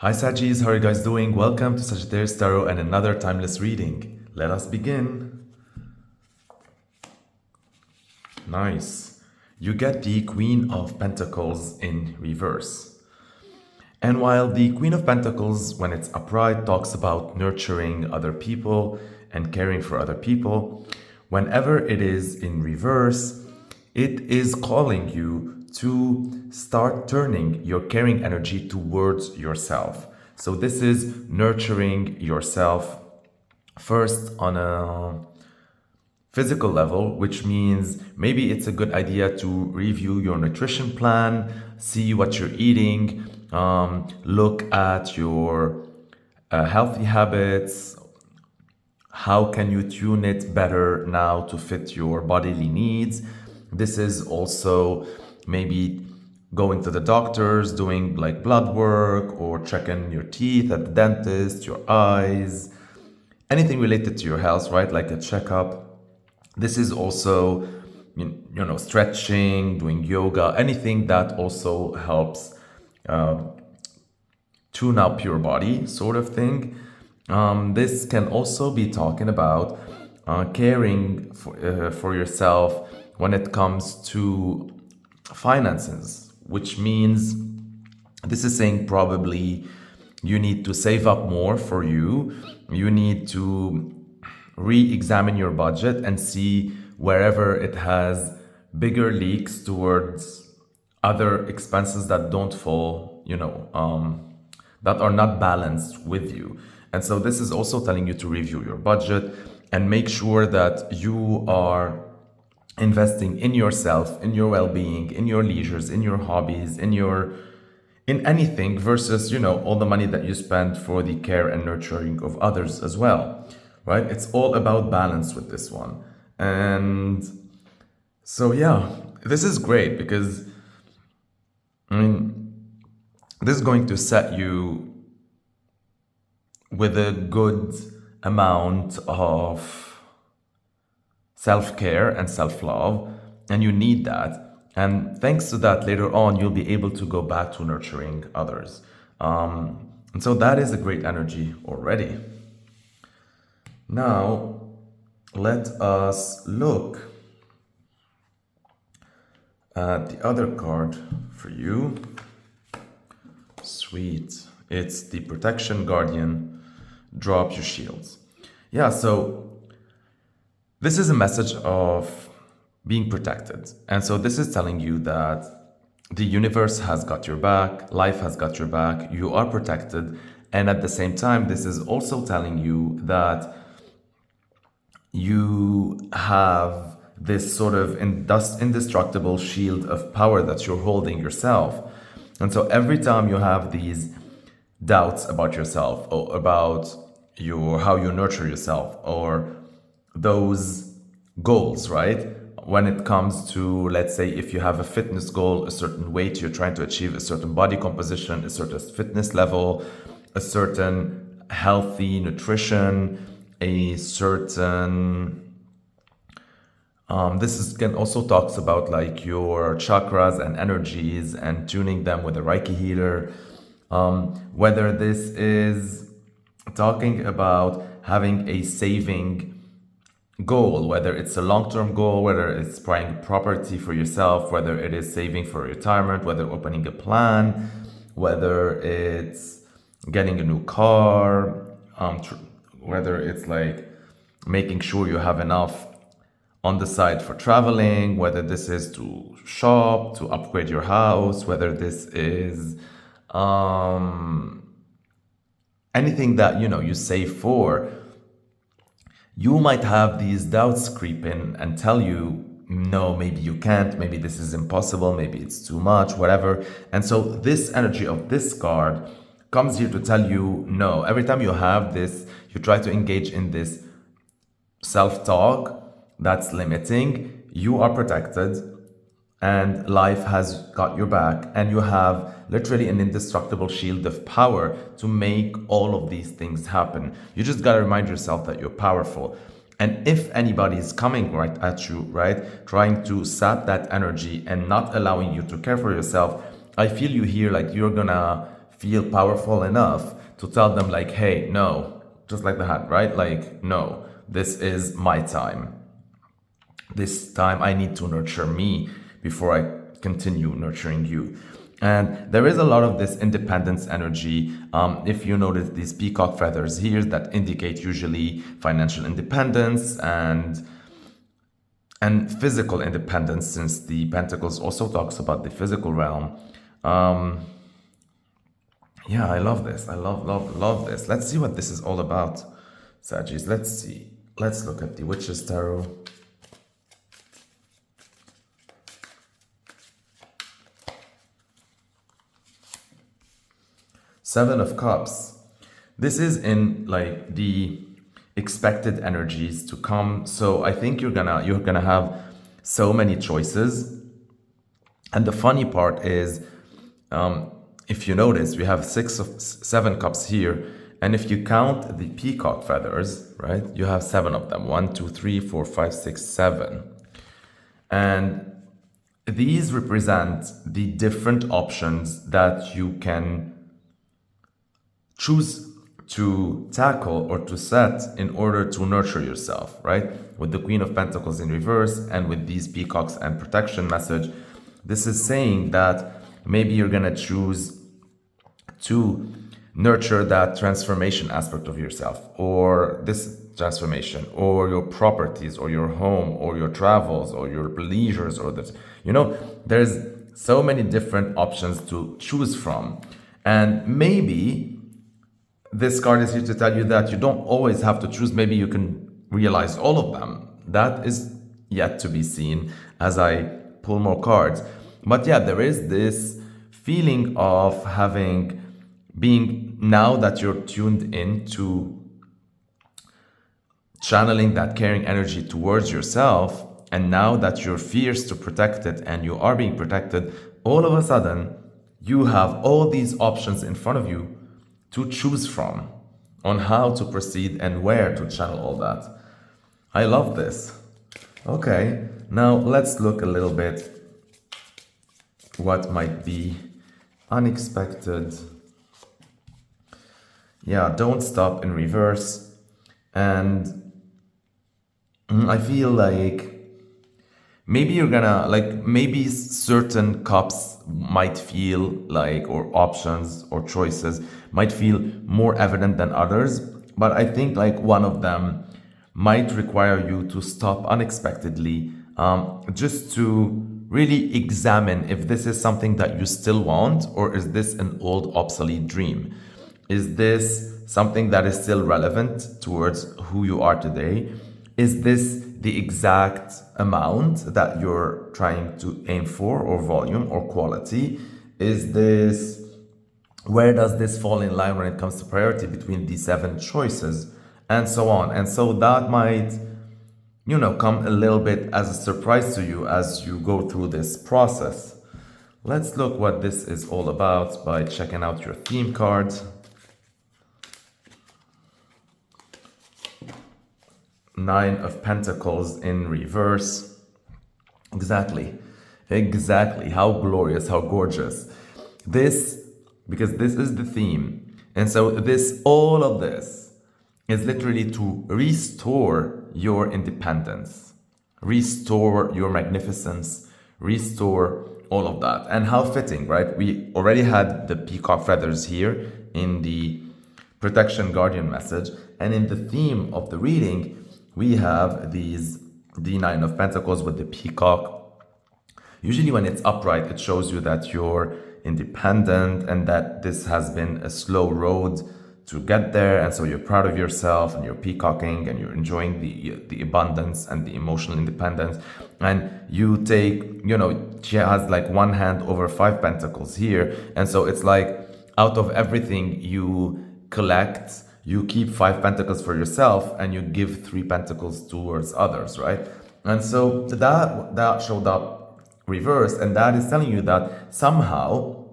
Hi Sagis, how are you guys doing? Welcome to Sagittarius Tarot and another timeless reading. Let us begin. Nice. You get the Queen of Pentacles in reverse. And while the Queen of Pentacles, when it's upright, talks about nurturing other people and caring for other people, whenever it is in reverse, it is calling you to start turning your caring energy towards yourself. So this is nurturing yourself first on a physical level, which means maybe it's a good idea to review your nutrition plan, see what you're eating, look at your healthy habits. How can you tune it better now to fit your bodily needs? This is also maybe going to the doctors, doing like blood work or checking your teeth at the dentist, your eyes, anything related to your health, right? Like a checkup. This is also, stretching, doing yoga, anything that also helps tune up your body, sort of thing. This can also be talking about caring for yourself when it comes to finances, which means this is saying probably you need to save up more for you. You need to re-examine your budget and see wherever it has bigger leaks towards other expenses that don't fall, that are not balanced with you. And so this is also telling you to review your budget and make sure that you are investing in yourself, in your well-being, in your leisures, in your hobbies, in anything versus, all the money that you spend for the care and nurturing of others as well, right? It's all about balance with this one. And so, yeah, this is great because, this is going to set you with a good amount of self-care and self-love, and you need that. And thanks to that, later on, you'll be able to go back to nurturing others. And so that is a great energy already. Now, let us look at the other card for you. Sweet. It's the Protection Guardian. Drop your shields. Yeah, so this is a message of being protected. And so this is telling you that the universe has got your back, life has got your back, you are protected. And at the same time, this is also telling you that you have this sort of indestructible shield of power that you're holding yourself. And so every time you have these doubts about yourself or about how you nurture yourself or those goals, right? When it comes to, let's say, if you have a fitness goal, a certain weight, you're trying to achieve a certain body composition, a certain fitness level, a certain healthy nutrition, a certain can also talks about like your chakras and energies and tuning them with a Reiki healer. Whether this is talking about having a saving goal, whether it's a long-term goal, whether it's buying property for yourself, whether it is saving for retirement, whether opening a plan, whether it's getting a new car, whether it's like making sure you have enough on the side for traveling, whether this is to shop, to upgrade your house, whether this is anything that you save for. You might have these doubts creep in and tell you, no, maybe you can't, maybe this is impossible, maybe it's too much, whatever. And so this energy of this card comes here to tell you, no, every time you have this, you try to engage in this self-talk that's limiting, you are protected and life has got your back, and you have literally an indestructible shield of power to make all of these things happen. You just got to remind yourself that you're powerful. And if anybody is coming right at you, right, trying to sap that energy and not allowing you to care for yourself, I feel you here like you're gonna feel powerful enough to tell them like, hey, no, just like the hand, right? Like, no, this is my time. This time I need to nurture me before I continue nurturing you. And there is a lot of this independence energy. If you notice these peacock feathers here that indicate usually financial independence and physical independence, since the Pentacles also talks about the physical realm. Yeah, I love this. I love this. Let's see what this is all about, Sagittarius. Let's see. Let's look at the Witch's Tarot. Seven of Cups. This is in like the expected energies to come. So I think you're gonna have so many choices. And the funny part is, if you notice, we have seven cups here. And if you count the peacock feathers, right, you have seven of them. 1, 2, 3, 4, 5, 6, 7. And these represent the different options that you can choose to tackle or to set in order to nurture yourself, right? With the Queen of Pentacles in reverse and with these peacocks and protection message, this is saying that maybe you're gonna choose to nurture that transformation aspect of yourself, or this transformation, or your properties, or your home, or your travels, or your leisures, or this, there's so many different options to choose from. And maybe this card is here to tell you that you don't always have to choose. Maybe you can realize all of them. That is yet to be seen as I pull more cards. But yeah, there is this feeling of being, now that you're tuned into channeling that caring energy towards yourself, and now that you're fierce to protect it and you are being protected, all of a sudden you have all these options in front of you to choose from on how to proceed and where to channel all that. I love this. Okay, now let's look a little bit what might be unexpected. Yeah, don't stop in reverse. And I feel like maybe you're gonna, maybe certain cups might feel like, or options or choices might feel more evident than others. But I think like one of them might require you to stop unexpectedly, just to really examine if this is something that you still want, or is this an old obsolete dream? Is this something that is still relevant towards who you are today? Is this the exact amount that you're trying to aim for, or volume or quality? Is this, where does this fall in line when it comes to priority between these 7 choices, and so on? And so that might, come a little bit as a surprise to you as you go through this process. Let's look what this is all about by checking out your theme card. Nine of Pentacles in reverse. Exactly. How glorious, how gorgeous. Because this is the theme. And so all of this is literally to restore your independence, restore your magnificence, restore all of that. And how fitting, right? We already had the peacock feathers here in the protection guardian message. And in the theme of the reading, we have the Nine of Pentacles with the peacock. Usually when it's upright, it shows you that you're independent and that this has been a slow road to get there. And so you're proud of yourself and you're peacocking and you're enjoying the abundance and the emotional independence. And you take, she has like one hand over 5 pentacles here. And so it's like out of everything you collect, you keep 5 pentacles for yourself and you give 3 pentacles towards others, right? And so that showed up reversed, and that is telling you that somehow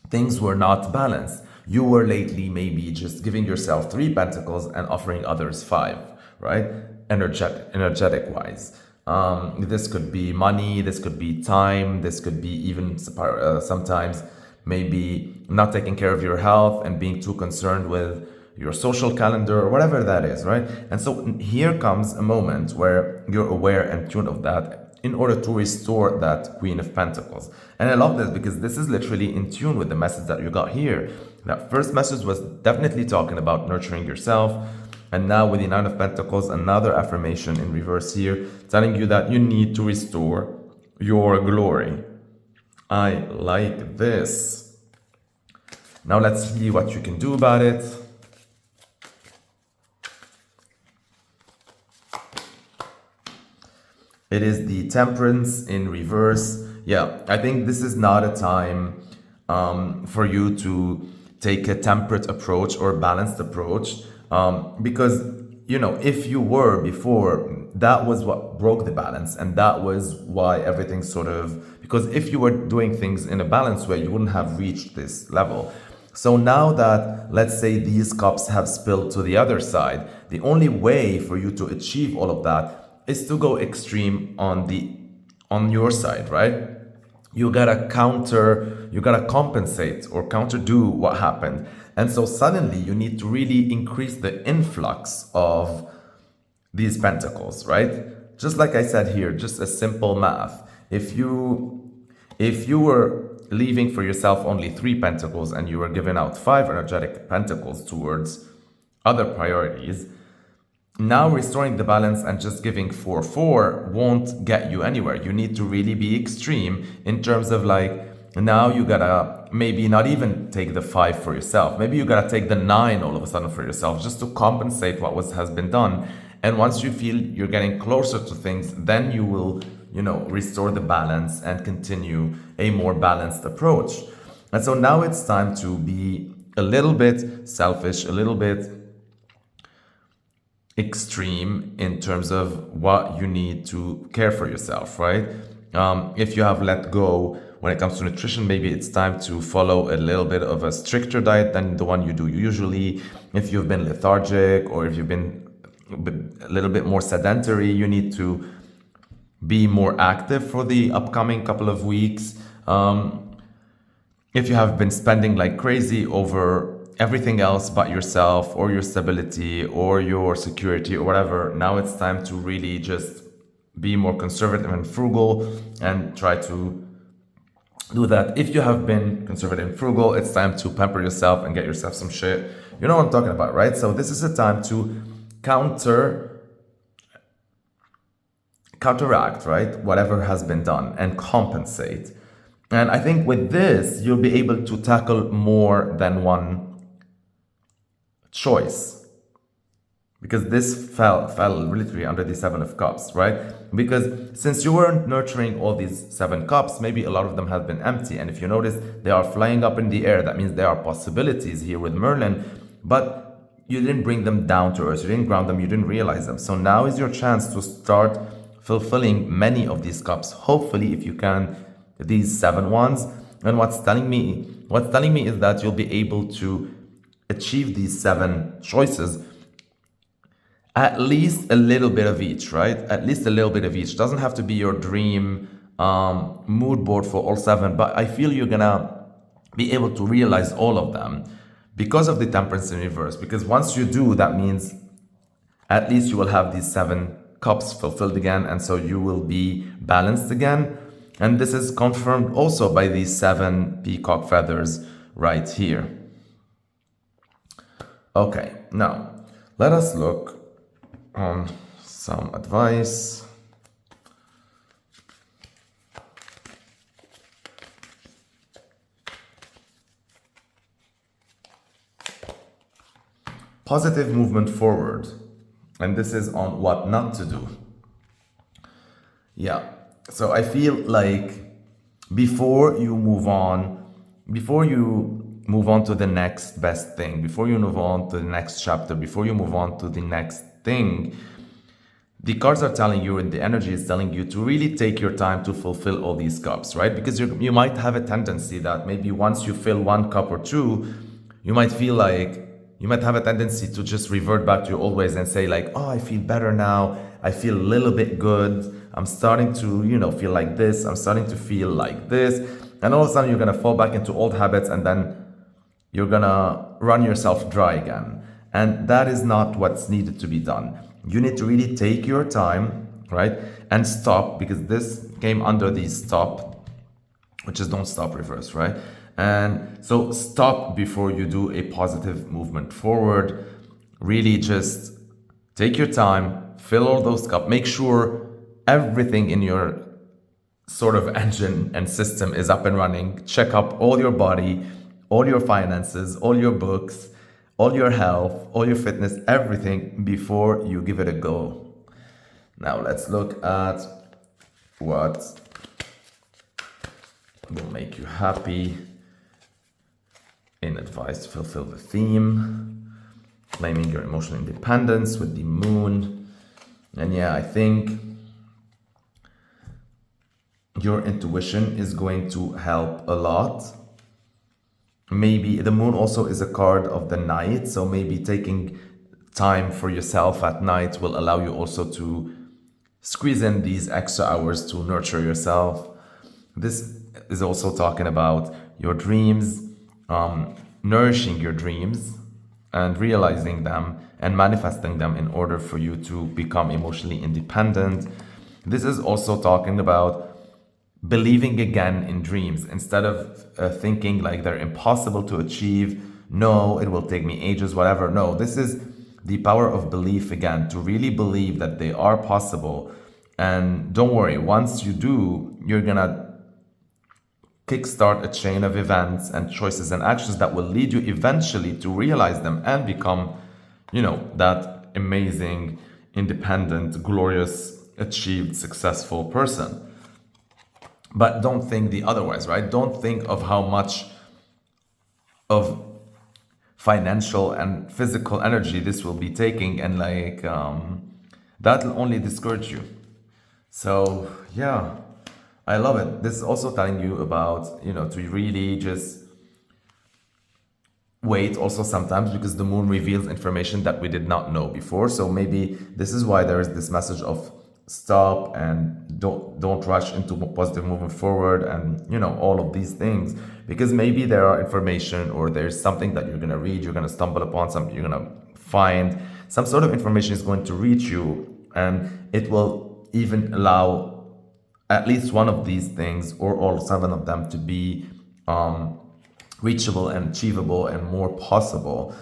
things were not balanced. You were lately maybe just giving yourself 3 pentacles and offering others 5, right? Energetic wise. This could be money, this could be time, this could be even sometimes maybe not taking care of your health and being too concerned with your social calendar or whatever that is, right? And so here comes a moment where you're aware and tuned of that in order to restore that Queen of Pentacles. And I love this because this is literally in tune with the message that you got here. That first message was definitely talking about nurturing yourself. And now with the Nine of Pentacles, another affirmation in reverse here, telling you that you need to restore your glory. I like this. Now let's see what you can do about it. It is the Temperance in reverse. Yeah, I think this is not a time for you to take a temperate approach or balanced approach because, you know, if you were before, that was what broke the balance, and that was why everything sort of, because if you were doing things in a balanced way, you wouldn't have reached this level. So now that, let's say, these cups have spilled to the other side, the only way for you to achieve all of that is to go extreme on your side, right? You gotta compensate or counter do what happened. And so suddenly you need to really increase the influx of these pentacles, right? Just like I said here, just a simple math. If you were leaving for yourself only 3 pentacles and you were giving out 5 energetic pentacles towards other priorities, now restoring the balance and just giving 4 won't get you anywhere. You need to really be extreme in terms of like, now you gotta maybe not even take the 5 for yourself. Maybe you gotta take the 9 all of a sudden for yourself just to compensate what has been done. And once you feel you're getting closer to things, then you will, you know, restore the balance and continue a more balanced approach. And so now it's time to be a little bit selfish, a little bit extreme in terms of what you need to care for yourself, right? If you have let go when it comes to nutrition, maybe it's time to follow a little bit of a stricter diet than the one you do usually. If you've been lethargic or if you've been a little bit more sedentary, you need to be more active for the upcoming couple of weeks. If you have been spending like crazy over everything else but yourself or your stability or your security or whatever, now it's time to really just be more conservative and frugal and try to do that. If you have been conservative and frugal, it's time to pamper yourself and get yourself some shit. You know what I'm talking about, right? So this is a time to counteract, right? Whatever has been done and compensate. And I think with this, you'll be able to tackle more than one choice, because this fell literally under the 7 of Cups, right? Because since you weren't nurturing all these 7 cups, maybe a lot of them have been empty, and if you notice, they are flying up in the air. That means there are possibilities here with Merlin, but you didn't bring them down to earth, you didn't ground them, you didn't realize them. So now is your chance to start fulfilling many of these cups, hopefully, if you can, these 7 ones. And what's telling me is that you'll be able to achieve these 7 choices, at least a little bit of each, right? At least a little bit of each. Doesn't have to be your dream mood board for all 7, but I feel you're gonna be able to realize all of them because of the Temperance in reverse. Because once you do, that means at least you will have these 7 cups fulfilled again, and so you will be balanced again. And this is confirmed also by these 7 peacock feathers right here. Okay, now let us look on some advice. Positive movement forward. And this is on what not to do. Yeah, so I feel like before you move on to the next best thing, before you move on to the next chapter, before you move on to the next thing, the cards are telling you, and the energy is telling you to really take your time to fulfill all these cups, right? Because you might have a tendency that maybe once you fill 1 cup or 2, you might feel like you might have a tendency to just revert back to your old ways and say like, oh, I feel better now. I feel a little bit good. I'm starting to, feel like this. I'm starting to feel like this. And all of a sudden you're going to fall back into old habits, and then you're gonna run yourself dry again. And that is not what's needed to be done. You need to really take your time, right? And stop, because this came under the stop, which is don't stop, reverse, right? And so stop before you do a positive movement forward. Really just take your time, fill all those cups, make sure everything in your sort of engine and system is up and running. Check up all your body, all your finances, all your books, all your health, all your fitness, everything before you give it a go. Now let's look at what will make you happy in advice to fulfill the theme, claiming your emotional independence with the moon. And yeah, I think your intuition is going to help a lot. Maybe the moon also is a card of the night, so maybe taking time for yourself at night will allow you also to squeeze in these extra hours to nurture yourself. This is also talking about your dreams, nourishing your dreams and realizing them and manifesting them in order for you to become emotionally independent. This is also talking about believing again in dreams instead of thinking like they're impossible to achieve. No, it will take me ages, whatever. No, this is the power of belief again, to really believe that they are possible. And don't worry, once you do, you're gonna kickstart a chain of events and choices and actions that will lead you eventually to realize them and become, that amazing, independent, glorious, achieved, successful person. But don't think the otherwise, right? Don't think of how much of financial and physical energy this will be taking, and that'll only discourage you. So yeah, I love it. This is also telling you about, to really just wait also sometimes, because the moon reveals information that we did not know before. So maybe this is why there is this message of stop and don't rush into positive movement forward, and all of these things, because maybe there are information or there's something that you're going to read, you're going to stumble upon something, you're going to find some sort of information is going to reach you, and it will even allow at least one of these things or all 7 of them to be reachable and achievable and more possible.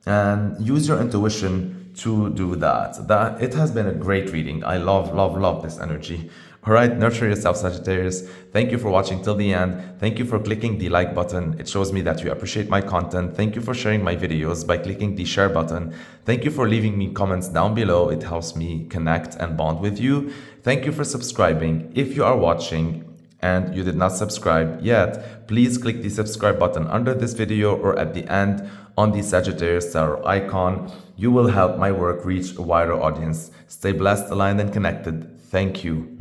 And use your intuition to do that. It has been a great reading. I love this energy. All right, nurture yourself, Sagittarius. Thank you for watching till the end. Thank you for clicking the like button. It shows me that you appreciate my content. Thank you for sharing my videos by clicking the share button. Thank you for leaving me comments down below. It helps me connect and bond with you. Thank you for subscribing. If you are watching and you did not subscribe yet, please click the subscribe button under this video or at the end on the Sagittarius Tarot icon. You will help my work reach a wider audience. Stay blessed, aligned, and connected. Thank you.